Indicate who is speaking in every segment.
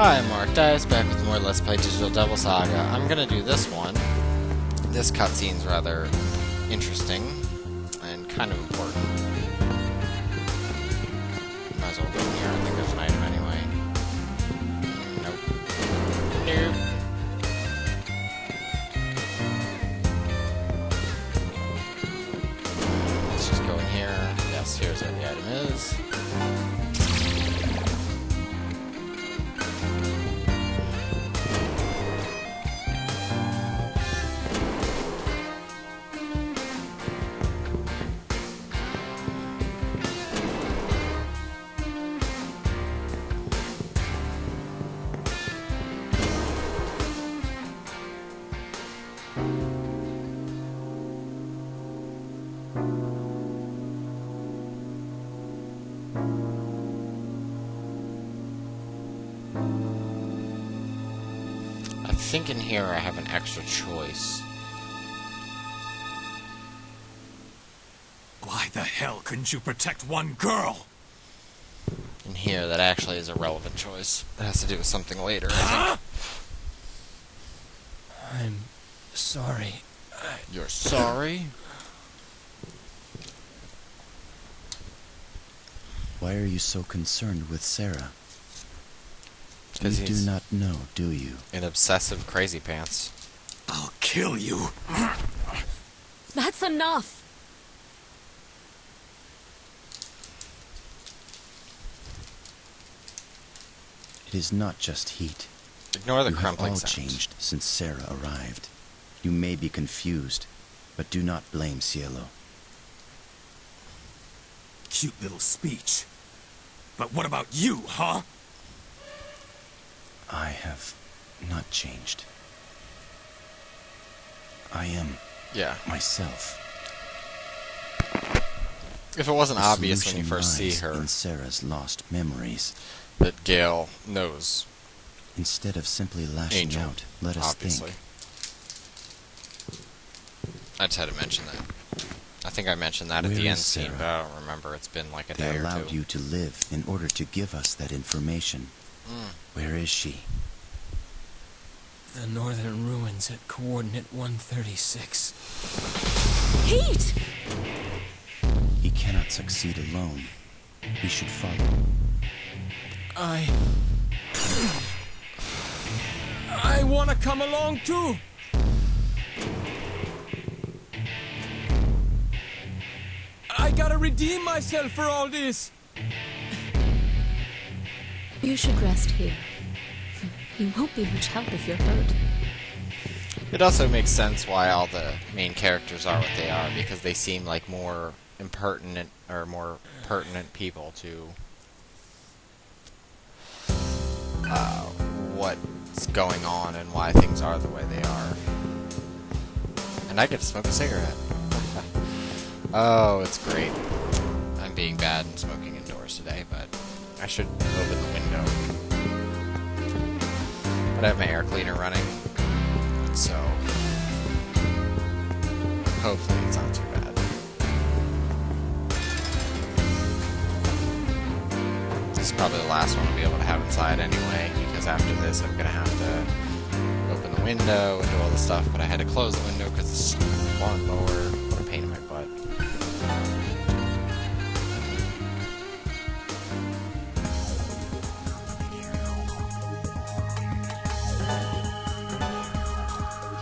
Speaker 1: Hi, I'm Mark Dice, back with more Let's Play Digital Devil Saga. I'm gonna do this one. This cutscene's rather interesting and kind of important. Might as well go in here. I think there's an item anyway. Nope. Nope. Let's just go in here. Yes, here's where the item is. I think in here I have an extra choice.
Speaker 2: Why the hell couldn't you protect one girl?
Speaker 1: In here, that actually is a relevant choice. It has to do with something later, I think.
Speaker 3: I'm sorry.
Speaker 1: You're sorry?
Speaker 4: Why are you so concerned with Sarah? You do
Speaker 1: He's
Speaker 4: not know, do you?
Speaker 1: an obsessive crazy pants.
Speaker 2: I'll kill you.
Speaker 5: That's enough!
Speaker 4: It is not just heat.
Speaker 1: Ignore the
Speaker 4: You have
Speaker 1: crumpling
Speaker 4: all
Speaker 1: sounds.
Speaker 4: changed since Sarah arrived. You may be confused, but do not blame Cielo.
Speaker 2: Cute little speech. But what about you, huh?
Speaker 4: I have not changed. I am
Speaker 1: Yeah.
Speaker 4: myself.
Speaker 1: If it wasn't
Speaker 4: The
Speaker 1: obvious when you
Speaker 4: solution
Speaker 1: first see
Speaker 4: lies
Speaker 1: her
Speaker 4: in Sarah's lost memories.
Speaker 1: that Gale knows,
Speaker 4: Instead of simply lashing
Speaker 1: Angel,
Speaker 4: out, let us
Speaker 1: obviously.
Speaker 4: think.
Speaker 1: I just had to mention that. I think I mentioned that at
Speaker 4: Where
Speaker 1: the end
Speaker 4: is
Speaker 1: scene,
Speaker 4: Sarah?
Speaker 1: but I don't remember. It's been like a
Speaker 4: They
Speaker 1: day or
Speaker 4: allowed
Speaker 1: two.
Speaker 4: you to live in order to give us that information. Where is she?
Speaker 3: The northern ruins at coordinate 136.
Speaker 5: Heat!
Speaker 4: He cannot succeed alone. We should follow.
Speaker 3: I wanna come along too! I gotta redeem myself for all this!
Speaker 5: You should rest here. You won't be much help if you're hurt.
Speaker 1: It also makes sense why all the main characters are what they are, because they seem like more impertinent or more pertinent people to what's going on and why things are the way they are. And I get to smoke a cigarette. Oh, it's great. I'm being bad and smoking indoors today, but I should open the window. But I have my air cleaner running, so hopefully it's not too bad. This is probably the last one I'll be able to have inside anyway, because after this I'm going to have to open the window and do all the stuff, but I had to close the window because this lawnmower, what a pain in my butt.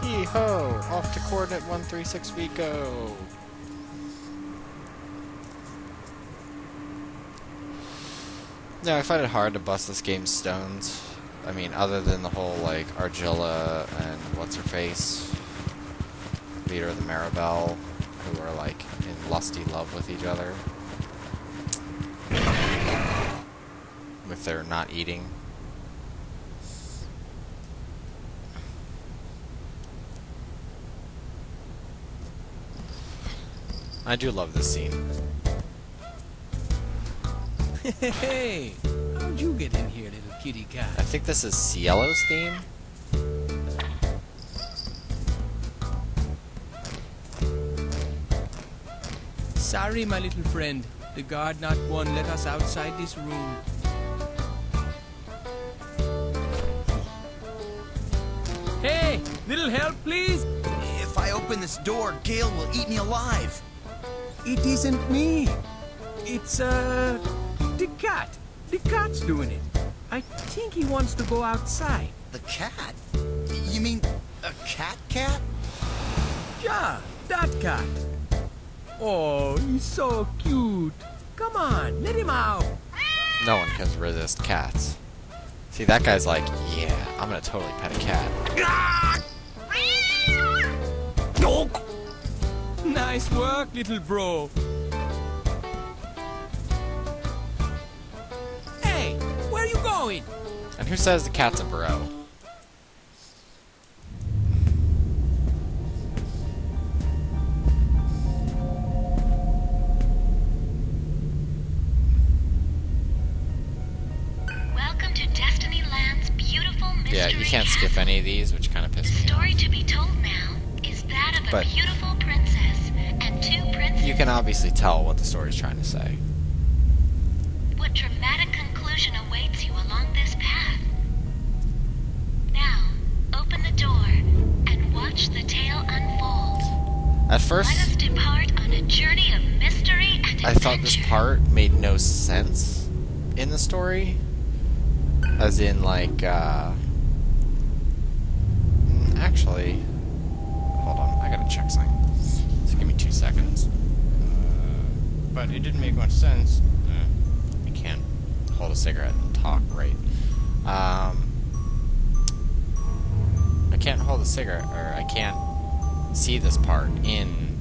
Speaker 1: Hee-ho! Off to coordinate 136 we go! Yeah, I find it hard to bust this game's stones. I mean, other than the whole, like, Argilla and what's-her-face, leader of the Maribel, who are, like, in lusty love with each other. With their not eating. I do love this scene.
Speaker 3: Hey, how'd you get in here, little kitty cat?
Speaker 1: I think this is Cielo's theme.
Speaker 3: Sorry, my little friend. The guard not one let us outside this room. Little help, please?
Speaker 4: If I open this door, Gale will eat me alive.
Speaker 3: It isn't me. It's, the cat. The cat's doing it. I think he wants to go outside.
Speaker 4: The cat? You mean a cat?
Speaker 3: Yeah, that cat. Oh, he's so cute. Come on, let him out.
Speaker 1: No one can resist cats. See, that guy's like, yeah, I'm gonna totally pet a cat.
Speaker 3: Nice work, little bro. Hey, where are you going?
Speaker 1: And who says the cat's a bro?
Speaker 6: Welcome to Destiny Land's beautiful mystery
Speaker 1: Yeah, you can't
Speaker 6: castle.
Speaker 1: skip any of these, which kind of
Speaker 6: The
Speaker 1: pisses me
Speaker 6: story
Speaker 1: off.
Speaker 6: to be told now is that of a
Speaker 1: But-
Speaker 6: beautiful princess and two princes.
Speaker 1: You can obviously tell what the story's trying to say.
Speaker 6: What dramatic conclusion awaits you along this path? Now, open the door and watch the tale unfold.
Speaker 1: At
Speaker 6: Let us
Speaker 1: first,
Speaker 6: depart on a journey of mystery and
Speaker 1: I thought this
Speaker 6: adventure.
Speaker 1: part made no sense in the story. As in, like, actually, hold on, I gotta check something. Just give me 2 seconds. But it didn't make much sense. I can't hold a cigarette and talk right. I can't hold a cigarette, or I can't see this part in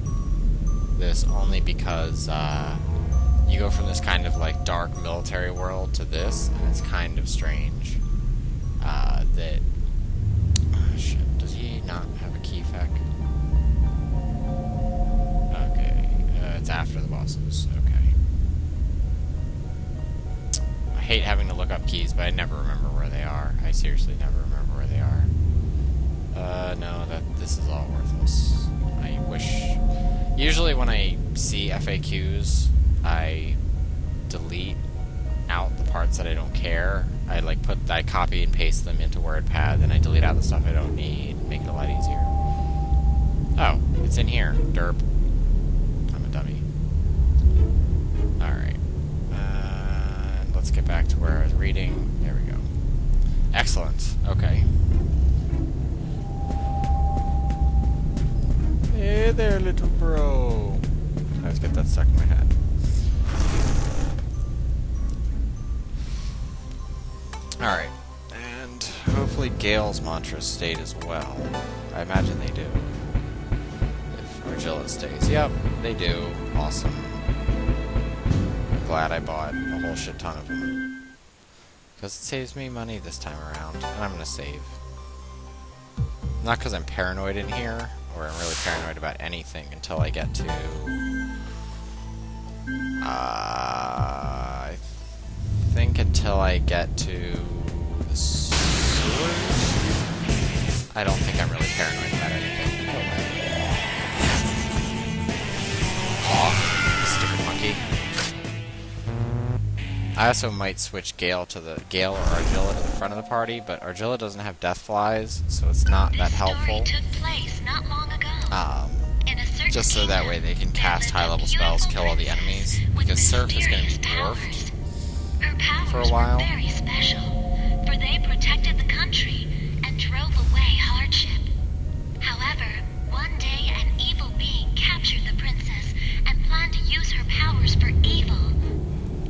Speaker 1: this only because, you go from this kind of like dark military world to this, and it's kind of strange that. Oh, shit, does he not have a key feck? Okay, it's after the bosses. Okay. I hate having to look up keys, but I never remember where they are. I seriously never remember where they are. No, this is all worthless. I wish. Usually when I see FAQs, I delete out the parts that I don't care. I copy and paste them into WordPad, then I delete out the stuff I don't need, make it a lot easier. Oh, it's in here. Derp. I'm a dummy. Alright. Let's get back to where I was reading. There we go. Excellent. Okay. Hey there, little bro. I always get that stuck in my head. Alright, and hopefully Gale's mantras stayed as well. I imagine they do. If Argilla stays. Yep, they do. Awesome. I'm glad I bought a whole shit ton of them. Because it saves me money this time around, and I'm gonna save. Not because I'm paranoid in here, or I'm really paranoid about anything until I get to... I think until I get to the sewers. I don't think I'm really paranoid about anything. No way. Aw, stupid monkey. I also might switch Gale or Argilla to the front of the party, but Argilla doesn't have death flies, so it's not that helpful.
Speaker 6: This story took place not long ago. In a certain
Speaker 1: Just so that way they can cast high-level spells, kill all the enemies, because Surf is going to be dwarfed for a while.
Speaker 6: Were very special, for they protected the country and drove away hardship. However, one day an evil being captured the princess and planned to use her powers for evil.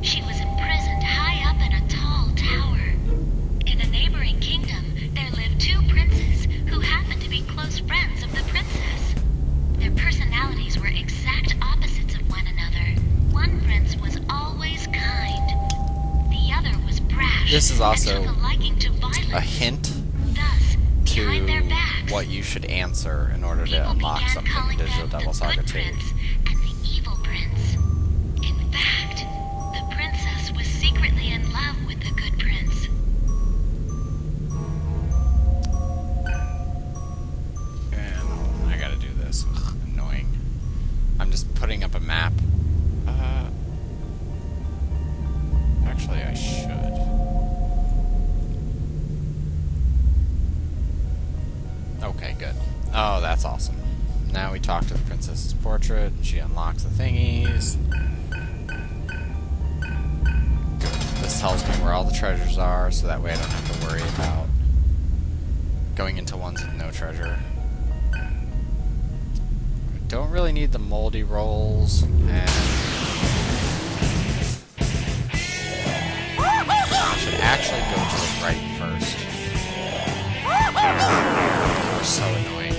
Speaker 6: She was imprisoned high up in a tall tower. In a neighboring kingdom, there lived two princes who happened to be close friends of the princess. Their personalities were exact opposites of one another. One prince was always kind. The other was brash.
Speaker 1: This is also
Speaker 6: and took a liking to violence.
Speaker 1: a hint
Speaker 6: Thus,
Speaker 1: to
Speaker 6: behind their backs,
Speaker 1: what you should answer in order to
Speaker 6: people
Speaker 1: unlock
Speaker 6: began
Speaker 1: something in
Speaker 6: calling
Speaker 1: Digital
Speaker 6: them
Speaker 1: Devil
Speaker 6: the
Speaker 1: Saga
Speaker 6: good
Speaker 1: 2.
Speaker 6: prince and the evil prince. In fact, the princess was secretly in love with the good prince.
Speaker 1: And hold on, I gotta do this. Ugh, annoying. I'm just putting up a map. Actually, I should. Oh, Okay, good. Oh, that's awesome. Now we talk to the princess's portrait, and she unlocks the thingies. This tells me where all the treasures are, so that way I don't have to worry about going into ones with no treasure. I don't really need the moldy rolls, and I should actually go to the right first. They're so annoying.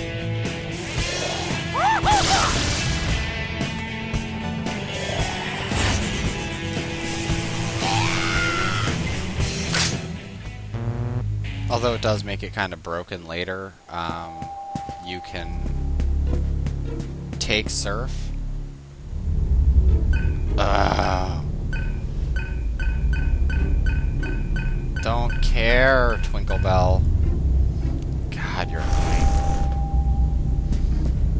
Speaker 1: Although it does make it kind of broken later, you can take Surf. Don't care, Twinkle-Bell. God, you're annoying.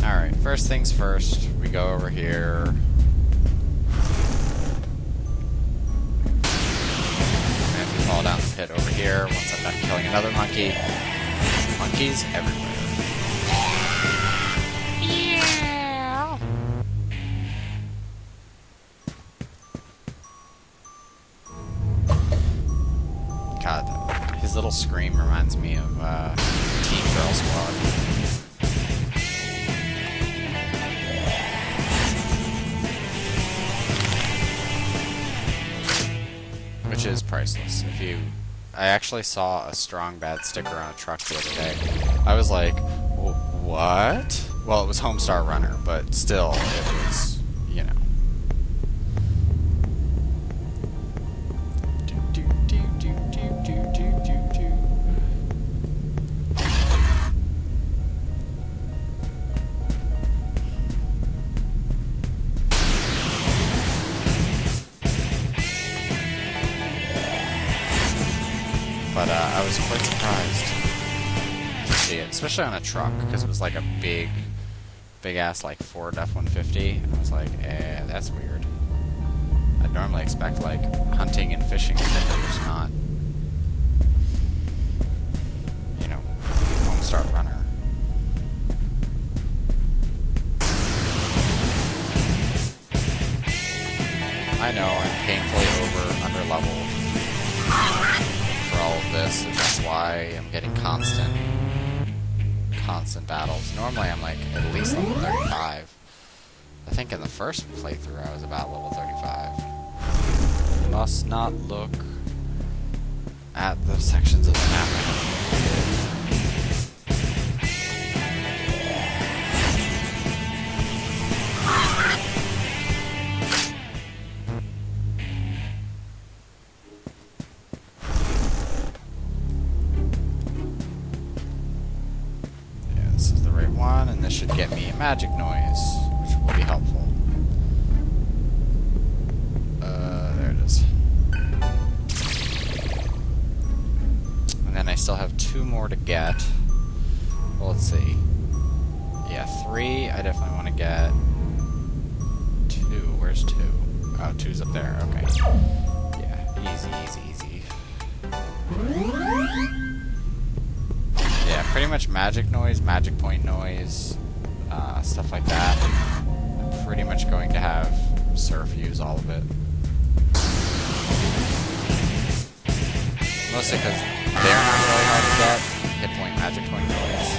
Speaker 1: Alright, first things first, we go over here. And we fall down the pit over here once I'm done killing another monkey. Monkeys everywhere. God, his little scream reminds me of Teen Girl Squad. Which is priceless. I actually saw a strong bad sticker on a truck the other day. I was like, what? Well, it was Homestar Runner, but still, it was, you know. But I was quite surprised to see it, especially on a truck, because it was like a big ass like Ford F-150. And I was like, that's weird. I'd normally expect like hunting and fishing stickers, not, you know, Homestar Runner. I know I'm painfully under-leveled for all of this, and that's why I'm getting constant battles. Normally I'm like at least level 35. I think in the first playthrough I was about level 35. Must not look at the sections of the map I haven't completed. And this should get me a magic noise, which will be helpful. There it is. And then I still have 2 more to get. Well, let's see. Yeah, 3 I definitely want to get. 2, where's 2? Oh, 2's up there, okay. Yeah, easy. Yeah, pretty much magic noise, magic point noise, stuff like that. I'm pretty much going to have Surf use all of it. Mostly because they're not really hard to get. Hit point, magic point noise.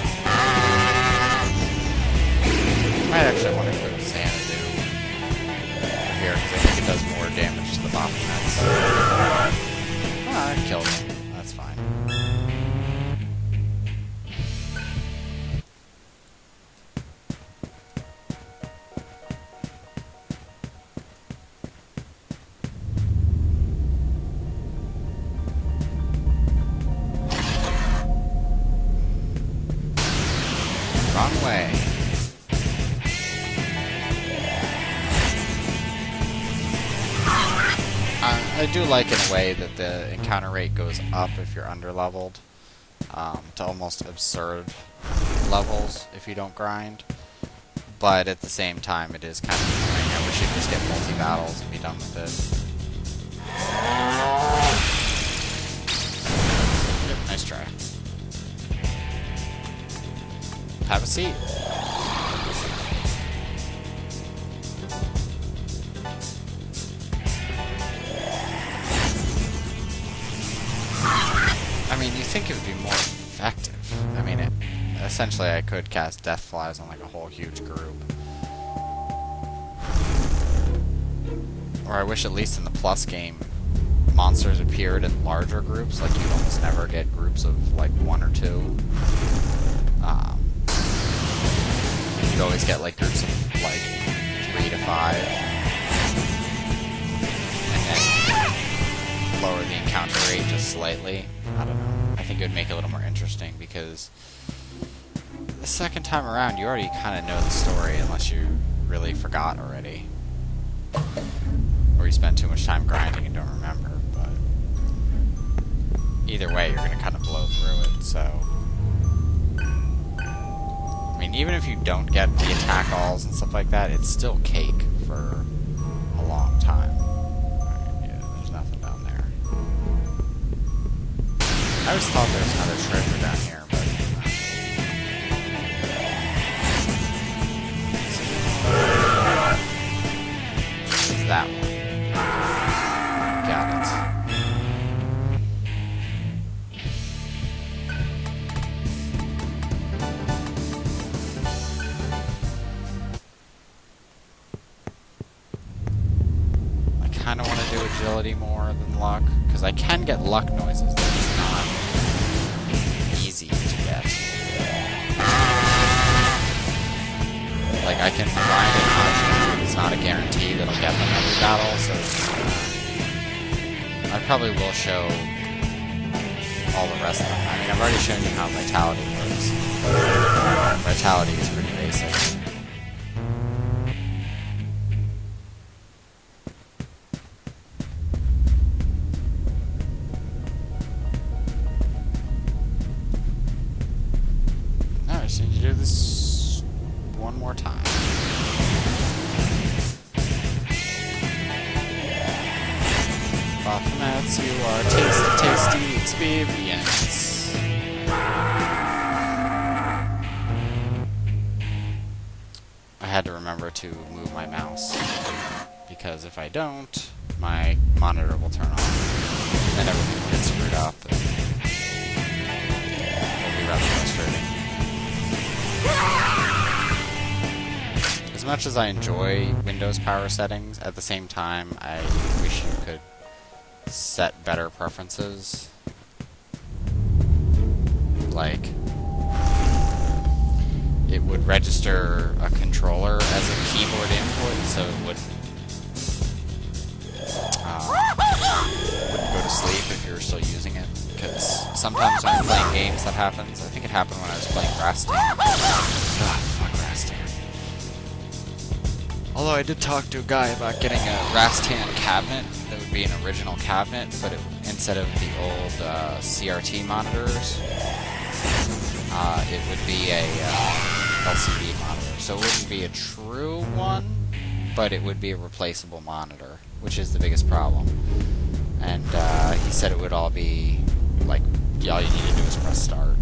Speaker 1: Might actually want to include Xanadu over here, because I think it does more damage to the bottlenecks. Ah, I killed him. That's fine. Wrong way. I do like in a way that the encounter rate goes up if you're under-leveled, to almost absurd levels if you don't grind. But at the same time, it is kind of annoying. I wish you'd just get multi-battles and be done with it. Yep, nice try. have a seat. I mean, you think it would be more effective. I mean, essentially I could cast Death Flies on like a whole huge group. Or I wish at least in the Plus game, monsters appeared in larger groups. Like you'd almost never get groups of like 1 or 2. You'd always get like groups of like 3 to 5. And then lower the encounter rate just slightly. I don't know. I think it would make it a little more interesting because the second time around you already kind of know the story unless you really forgot already. Or you spend too much time grinding and don't remember, but either way you're going to kind of blow through it, so... I mean, even if you don't get the attack alls and stuff like that, it's still cake for a long time. Alright, yeah, there's nothing down there. I always thought there was another treasure down here, but... It's that one. Got it. I kind of want to do agility more than luck, because I can get luck noises. They're just not easy to get. Like, I can grind it much, but it's not a guarantee that I'll get them every battle, so I probably will show all the rest of them. I mean, I've already shown you how Vitality works. Vitality is pretty basic. Now I just need to do this one more time. Baphomets, you are tasty experience. I had to remember to move my mouse, because if I don't, my monitor will turn off, and everything will get screwed up, and it'll be rather frustrating. As much as I enjoy Windows power settings, at the same time, I wish you could set better preferences. Like, it would register a controller as a keyboard input, so it wouldn't go to sleep if you're still using it. Because sometimes when I'm playing games that happens. I think it happened when I was playing Rastan. Ah, fuck Rastan. Although I did talk to a guy about getting a Rastan cabinet that would be an original cabinet, but instead of the old CRT monitors, it would be a LCD monitor. So it wouldn't be a true one, but it would be a replaceable monitor, which is the biggest problem. And he said it would all be, like, all you need to do is press start.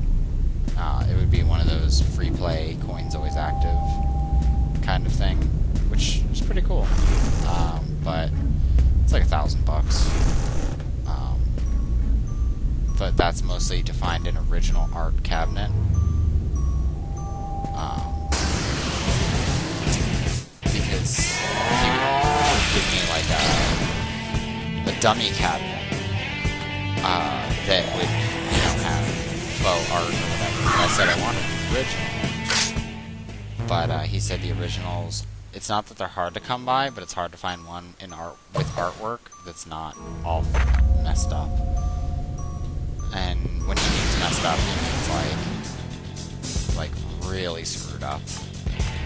Speaker 1: It would be one of those free play, coins always active kind of thing, which is pretty cool. But it's like $1,000. But that's mostly to find an original art cabinet. Because if you give me like a dummy cabinet that would, you know, have faux art or whatever. I said I wanted the original. But he said the originals, it's not that they're hard to come by, but it's hard to find one in art with artwork that's not all messed up. And when he means messed up, he means like really screwed up.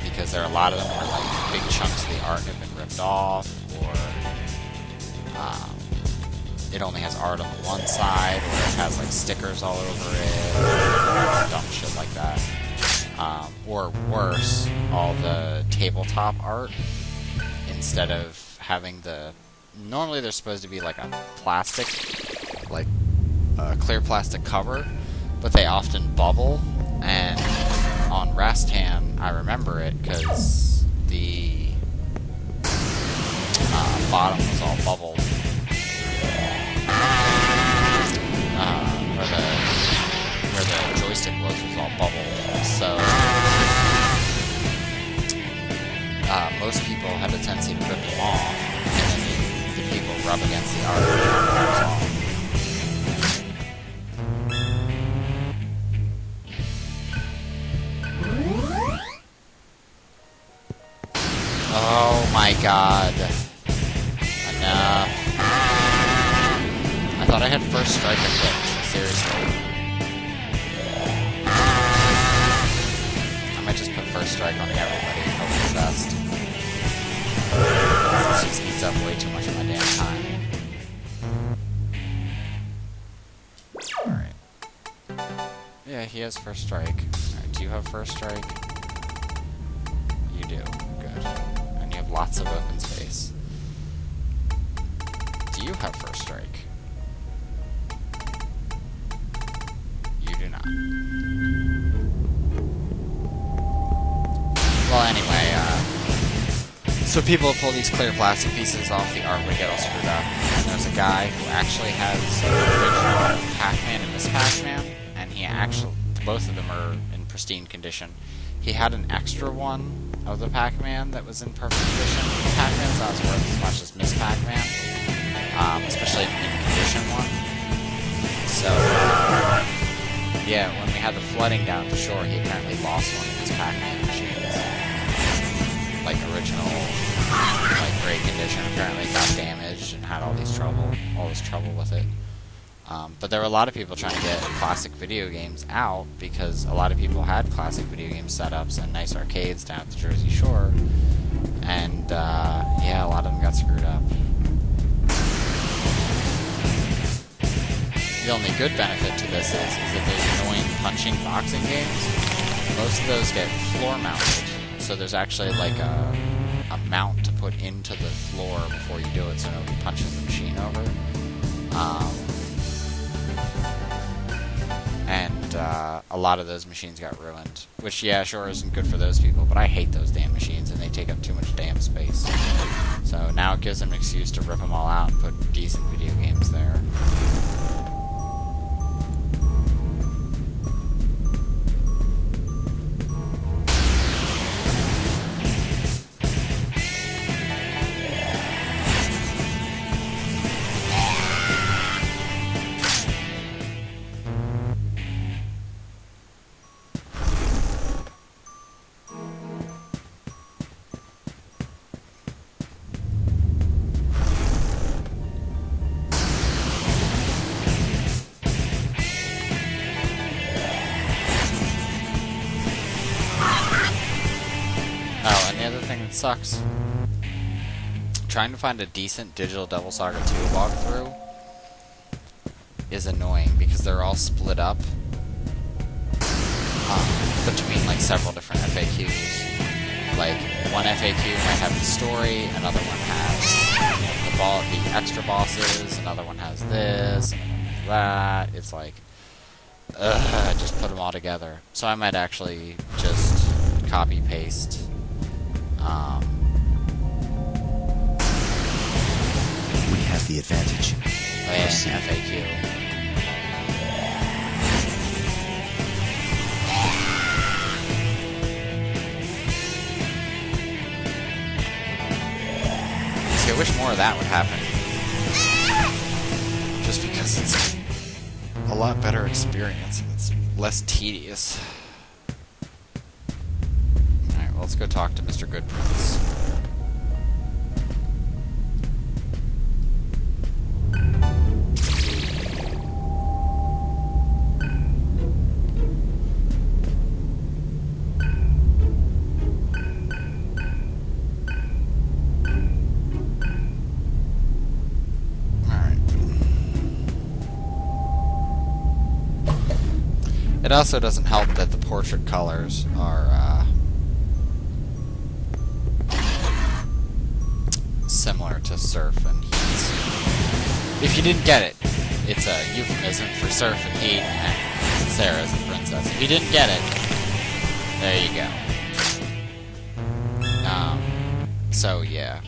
Speaker 1: Because there are a lot of them where like big chunks of the art have been ripped off, or it only has art on the one side, or it has like stickers all over it, or dumb shit like that. Or worse, all the tabletop art, instead of having normally they're supposed to be like a plastic, like a clear plastic cover, but they often bubble, and on Rastan, I remember it because the bottom was all bubbled. Where the joystick was all bubbled. So most people had a tendency to rip them off, and then the people rub against the art and it comes off. Oh my god. Enough. I thought I had first strike equipped. Seriously. I might just put first strike on everybody and hope for the best. This just eats up way too much of my damn time. Alright. Yeah, he has first strike. Alright, do you have first strike? You do. Good. And you have lots of open space. Do you have first strike? You do not. Well, anyway, so people pull these clear plastic pieces off the art would get all screwed up. And there's a guy who actually has the original Pac-Man and Miss Pac-Man, and he actually, both of them are in pristine condition. He had an extra one of the Pac-Man that was in perfect condition. Pac-Man's not as worth as much as Miss Pac-Man, especially in condition one. So, yeah, when we had the flooding down at the shore, he apparently lost one of his Pac-Man machines. Like original, like great condition. Apparently got damaged and had all this trouble with it. But there were a lot of people trying to get classic video games out because a lot of people had classic video game setups and nice arcades down at the Jersey Shore, and yeah, a lot of them got screwed up. The only good benefit to this is that those annoying punching boxing games, most of those get floor mounted. So there's actually like a mount to put into the floor before you do it so nobody punches the machine over. And a lot of those machines got ruined. Which, yeah, sure isn't good for those people, but I hate those damn machines and they take up too much damn space. So now it gives them an excuse to rip them all out and put decent video games there. Oh, and the other thing that sucks, trying to find a decent Digital Devil Saga 2 walkthrough is annoying because they're all split up between like several different FAQs. Like one FAQ might have the story, another one has the extra bosses, another one has this, another one has that. It's like, just put them all together. So I might actually just copy paste.
Speaker 4: We have the advantage.
Speaker 1: And FAQ. See, I wish more of that would happen. Just because it's a lot better experience and it's less tedious. Alright, well, let's go talk to Mr. Good Prince. It also doesn't help that the portrait colors are similar to Surf and Heat. If you didn't get it, it's a euphemism for Surf and Heat, and Sarah's the princess. If you didn't get it, There you go. So yeah,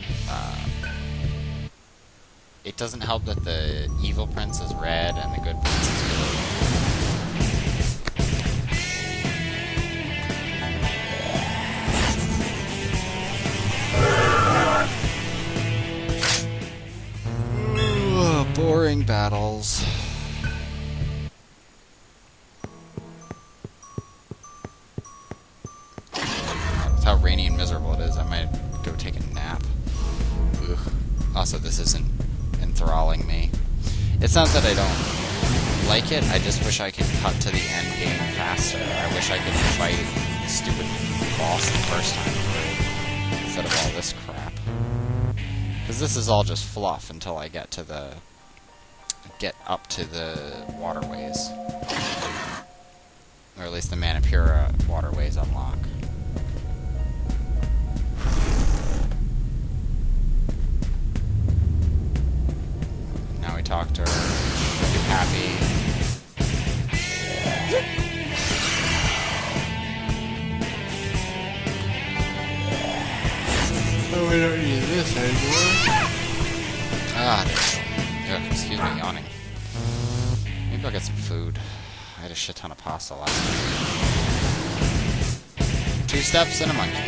Speaker 1: it doesn't help that the evil prince is red and the good prince is blue. Boring battles. With how rainy and miserable it is, I might go take a nap. Ugh. Also, this isn't enthralling me. It's not that I don't like it, I just wish I could cut to the end game faster. I wish I could fight the stupid boss the first time through, instead of all this crap. Because this is all just fluff until I get up to the waterways. Or at least the Manipura waterways unlock. Now we talk to her. She'll be happy. Oh, we don't need this anymore. Ah, ugh, excuse me, yawning. Maybe I'll get some food. I had a shit ton of pasta last night. 2 steps and a monkey.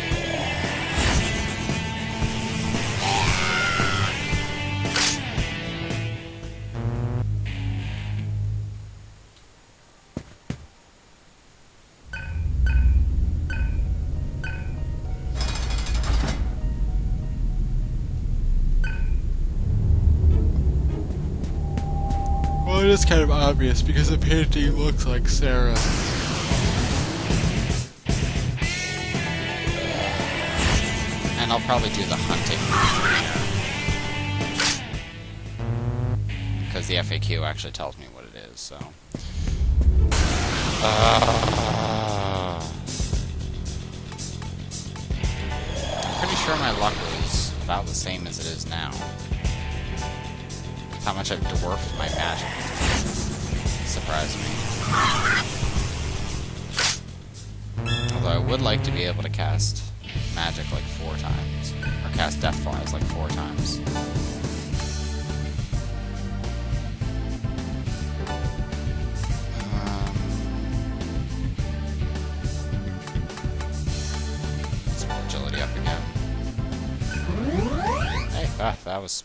Speaker 1: Well, it is kind of obvious because the painting looks like Sarah. And I'll probably do the hunting because the FAQ actually tells me what it is, so. I'm pretty sure my luck was about the same as it is now. How much I've dwarfed my magic. Surprised me. Although I would like to be able to cast magic like 4 times. Or cast death flies like 4 times. Let's put agility up again. Hey, that was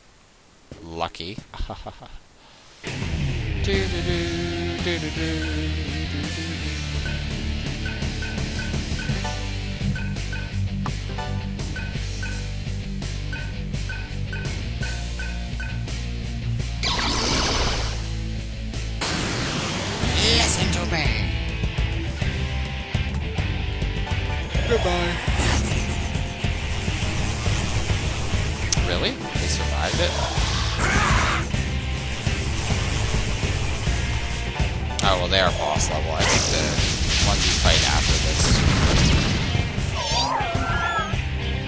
Speaker 1: lucky. Listen to me. Goodbye. Really? They survived it? Oh, well, they are boss level. I think the ones you fight after this.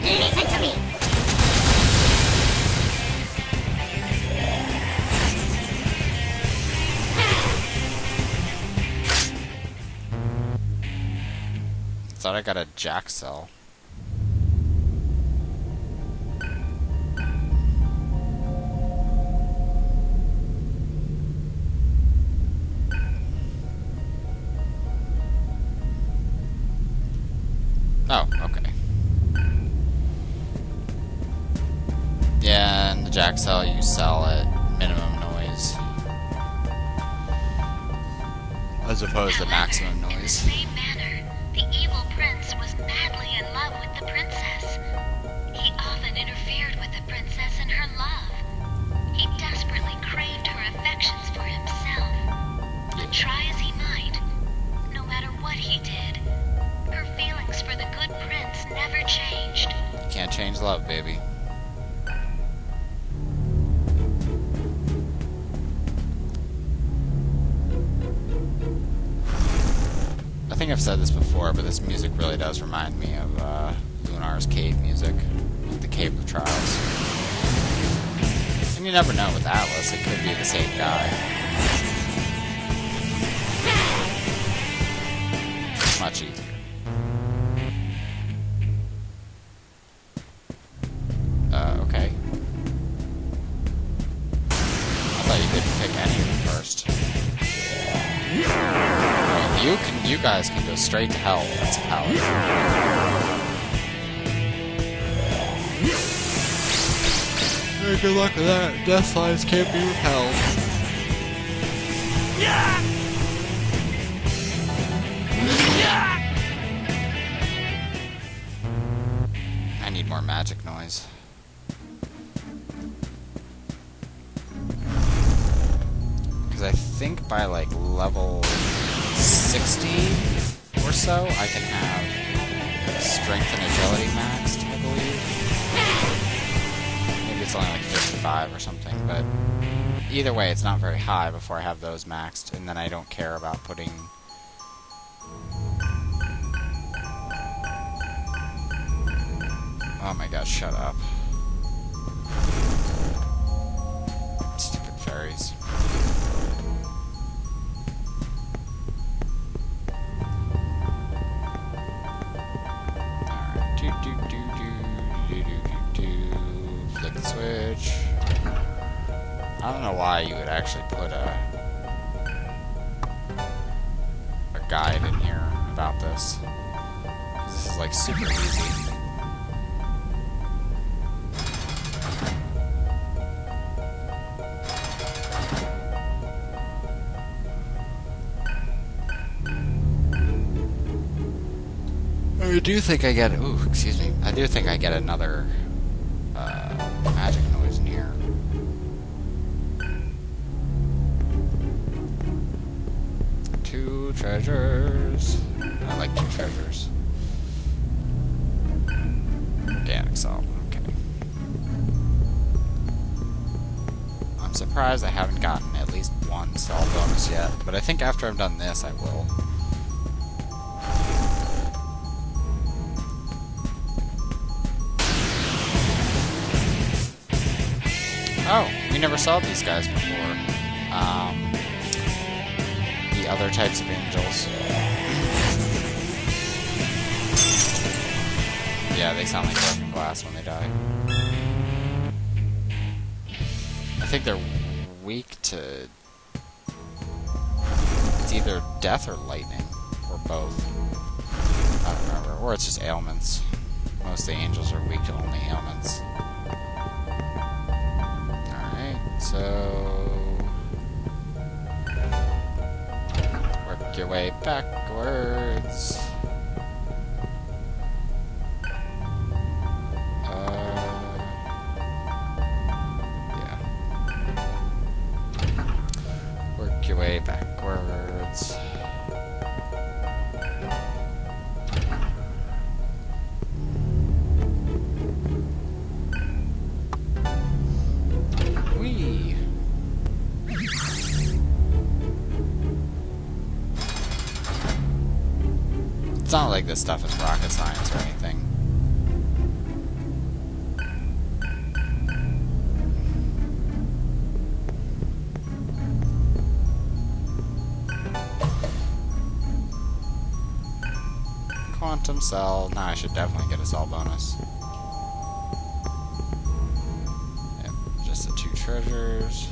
Speaker 6: Listen to me.
Speaker 1: Thought I got a jack cell. Oh, okay. Yeah, and the jack cell you sell at minimum noise. As opposed to maximum noise.
Speaker 6: In the same manner, the evil prince was madly in love with the princess. He often interfered with the princess in her love. He desperately craved her affections for himself. But try as he might, no matter what he did, her feelings for the good prince never changed.
Speaker 1: You can't change love, baby. I think I've said this before, but this music really does remind me of Lunar's cave music, the Cave of Trials. And you never know with Atlas, it could be the same guy. Much easier. You guys can go straight to hell. That's a paladin. Hey, good luck with that. Death flies can't be repelled. I need more magic noise. Because I think by like level 60 or so, I can have strength and agility maxed, I believe. Maybe it's only like 55 or something, but either way, it's not very high before I have those maxed, and then I don't care about putting... Oh my god, shut up. Stupid fairies. Flick the switch. I don't know why you would actually put a guide in here about this. 'Cause this is like super easy. I do think I get... Ooh, excuse me. I do think I get another magic noise in here. Two treasures. I like 2 treasures. Organic salt. Okay. I'm surprised I haven't gotten at least 1 salt bonus yet, but I think after I've done this, I will. Oh, we never saw these guys before. The other types of angels. Yeah, they sound like broken glass when they die. I think they're weak to... It's either death or lightning, or both. I don't remember. Or it's just ailments. Most of the angels are weak to only ailments. So, work your way backwards. Yeah. Work your way backwards. It's not like this stuff is rocket science or anything. Quantum cell. Nah, I should definitely get a cell bonus. Yep, just the 2 treasures.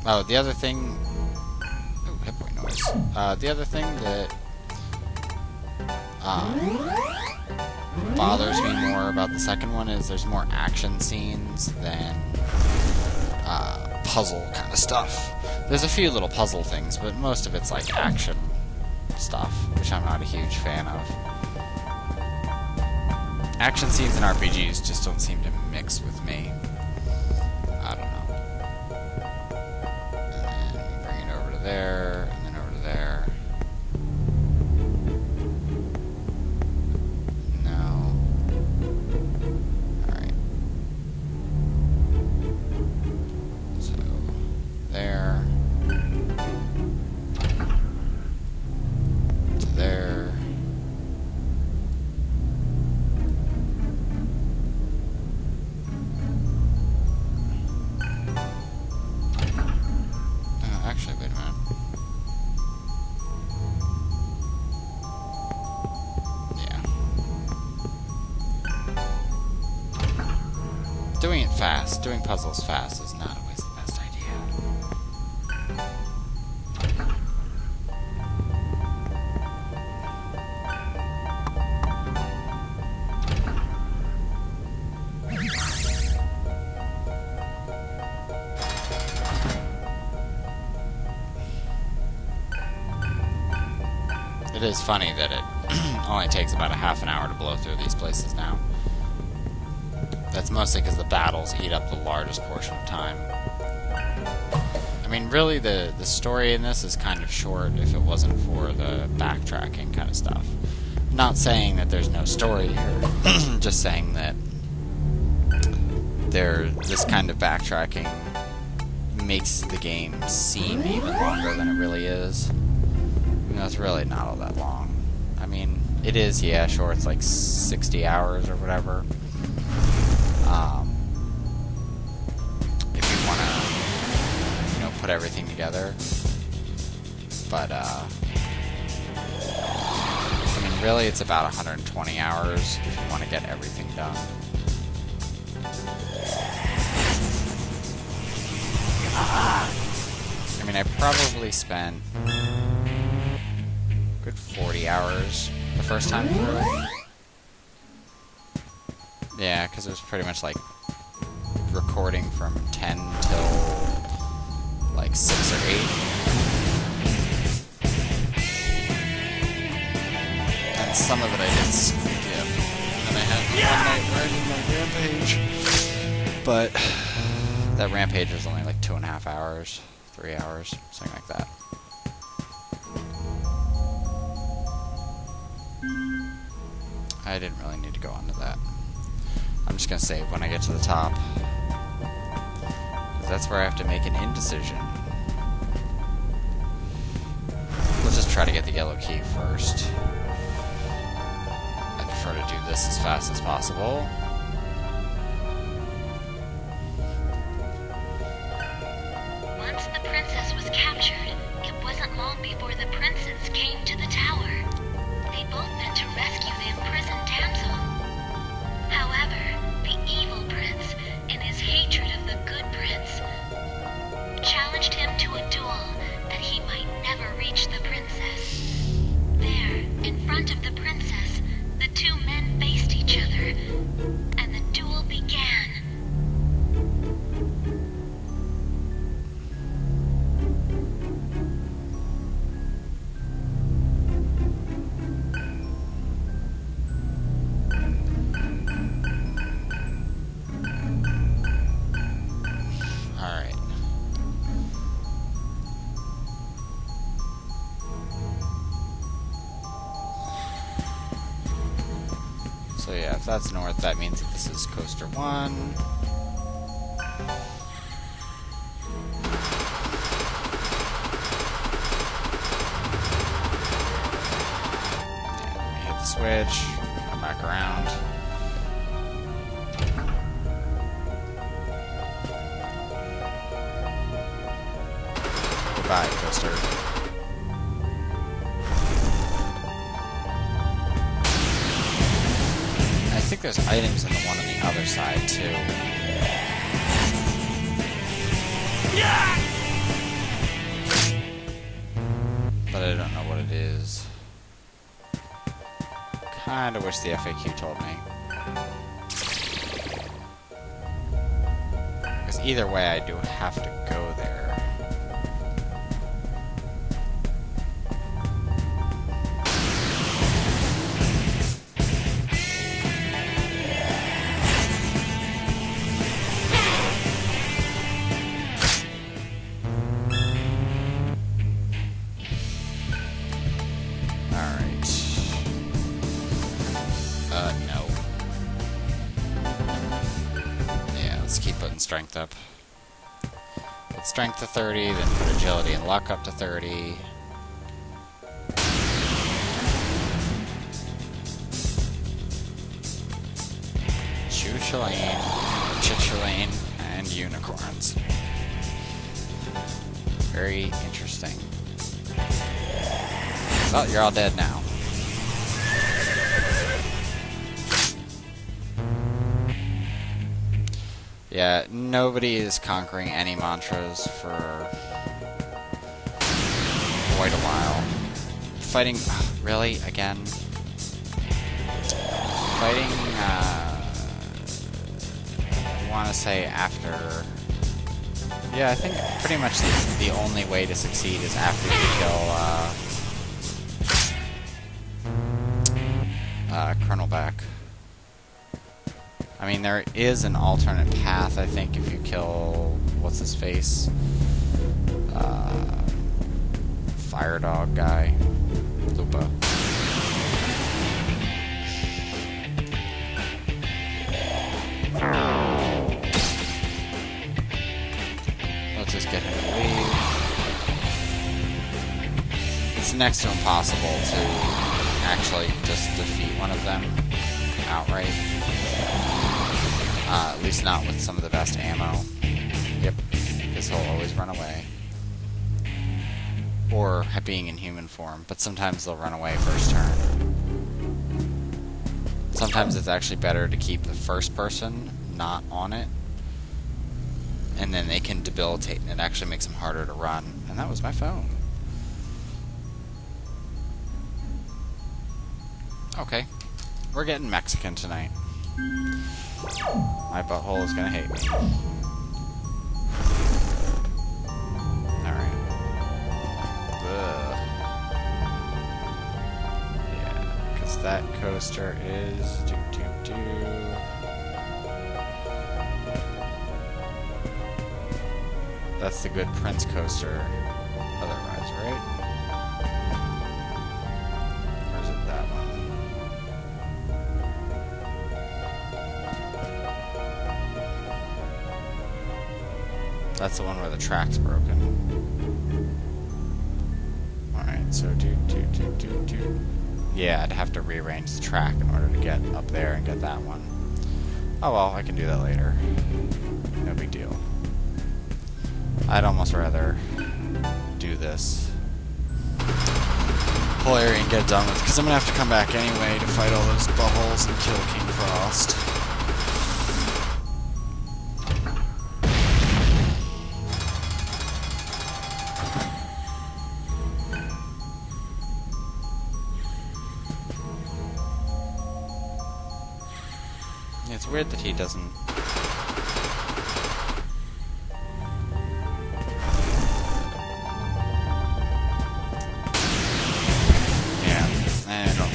Speaker 1: Oh, the other thing... hit point noise. The other thing that bothers me more about the second one is there's more action scenes than puzzle kind of stuff. There's a few little puzzle things, but most of it's like action stuff, which I'm not a huge fan of. Action scenes in RPGs just don't seem to mix with me. I don't know. And then bring it over to there, and then over to there. No. Alright. So, there. To there. Actually, wait a minute. Yeah. Doing it fast, doing puzzles fast is not always the best idea. It is funny that it only takes about a half an hour to blow through these places now. That's mostly because the battles eat up the largest portion of time. I mean, really, the story in this is kind of short if it wasn't for the backtracking kind of stuff. Not saying that there's no story here, just saying that this kind of backtracking makes the game seem even longer than it really is. You know, it's really not all that long. I mean, it is, yeah, sure, it's like 60 hours or whatever. If you want to, you know, put everything together. But, I mean, really, it's about 120 hours if you want to get everything done. I mean, I probably spent a good 40 hours the first time through. Yeah, because it was pretty much like recording from 10 till like 6 or 8. And some of it I did skip. And I had one night where I did my rampage. But that rampage was only like 2.5 hours, 3 hours, something like that. I didn't really need to go on to that. I'm just gonna save when I get to the top, 'cause that's where I have to make an indecision. Let's just try to get the yellow key first. I prefer to do this as fast as possible.
Speaker 6: Once the princess was captured, it wasn't long before the princes came to the tower. They both meant to rescue the imprisoned damsel. However, the evil prince, in his hatred of the good prince, challenged him to a duel that he might never reach the princess. There, in front of the princess, the two men faced each other, and the duel began.
Speaker 1: Alright. So yeah, if that's north, that means that this is Coaster 1. Yeah, let me hit the switch, come back around. Goodbye, Coaster. I think there's items in the one on the other side, too. But I don't know what it is. Kinda wish the FAQ told me. Because either way, I do have to go there. No. Yeah, let's keep putting strength up. Put strength to 30, then put agility and luck up to 30. Choo-chalaine, Chitchalane, and unicorns. Very interesting. Well, you're all dead now. Yeah, nobody is conquering any mantras for quite a while. Fighting... really? Again? Fighting, I want to say after... Yeah, I think pretty much the only way to succeed is after you kill, Colonel back. I mean, there is an alternate path, I think, if you kill... what's his face? Fire dog guy. Lupa. Let's just get him to leave. It's next to impossible to actually just defeat one of them outright. At least not with some of the best ammo. Yep, because he'll always run away. Or being in human form, but sometimes they'll run away first turn. Sometimes it's actually better to keep the first person not on it, and then they can debilitate, and it actually makes them harder to run. And that was my phone. Okay, we're getting Mexican tonight. My butthole is gonna hate me. Alright. Yeah, because that coaster is... That's the good Prince coaster otherwise, right? Or is it that one? That's the one where the track's broken. Alright, so yeah, I'd have to rearrange the track in order to get up there and get that one. Oh well, I can do that later. No big deal. I'd almost rather do this whole area and get it done with, because I'm going to have to come back anyway to fight all those buttholes and kill King Frost. Yeah, it's weird that he doesn't...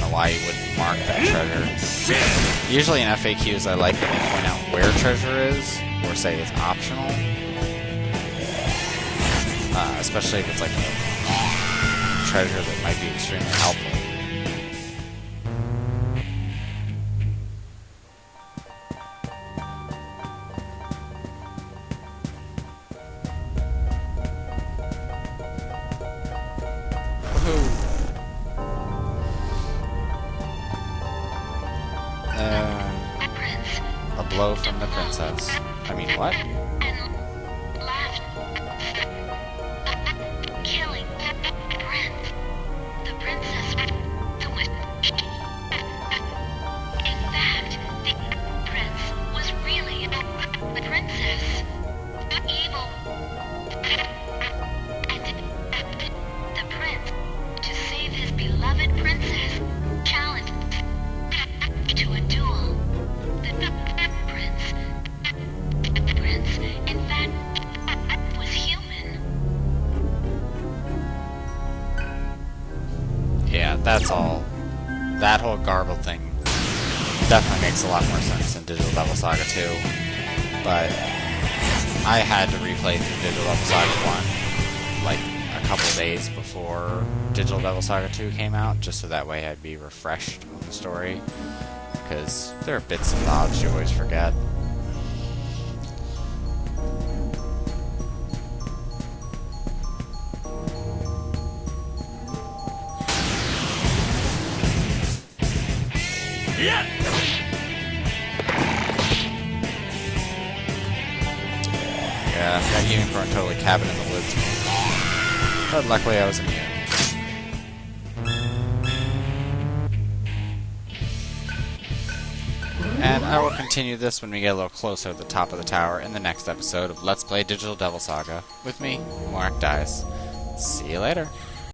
Speaker 1: why you wouldn't mark that treasure. Usually in FAQs I like that they point out where treasure is, or say it's optional. Especially if it's like a treasure that might be extremely helpful. A blow from the princess. I mean, what?
Speaker 6: Killing the prince. The princess. In fact, the prince was really the princess. Evil. And the prince, to save his beloved princess, challenged to a duel. The prince, in fact, was human.
Speaker 1: Yeah, that's all. That whole garble thing definitely makes a lot more sense in Digital Devil Saga 2. But I had to replay through Digital Devil Saga 1 like a couple days before Digital Devil Saga 2 came out, just so that way I'd be refreshed on the story. Because there are bits and bobs you always forget.
Speaker 2: Yeah!
Speaker 1: Yeah, that unicorn totally cabin in the woods. But luckily I was immune. And I will continue this when we get a little closer to the top of the tower in the next episode of Let's Play Digital Devil Saga with me, Mark Dice. See you later.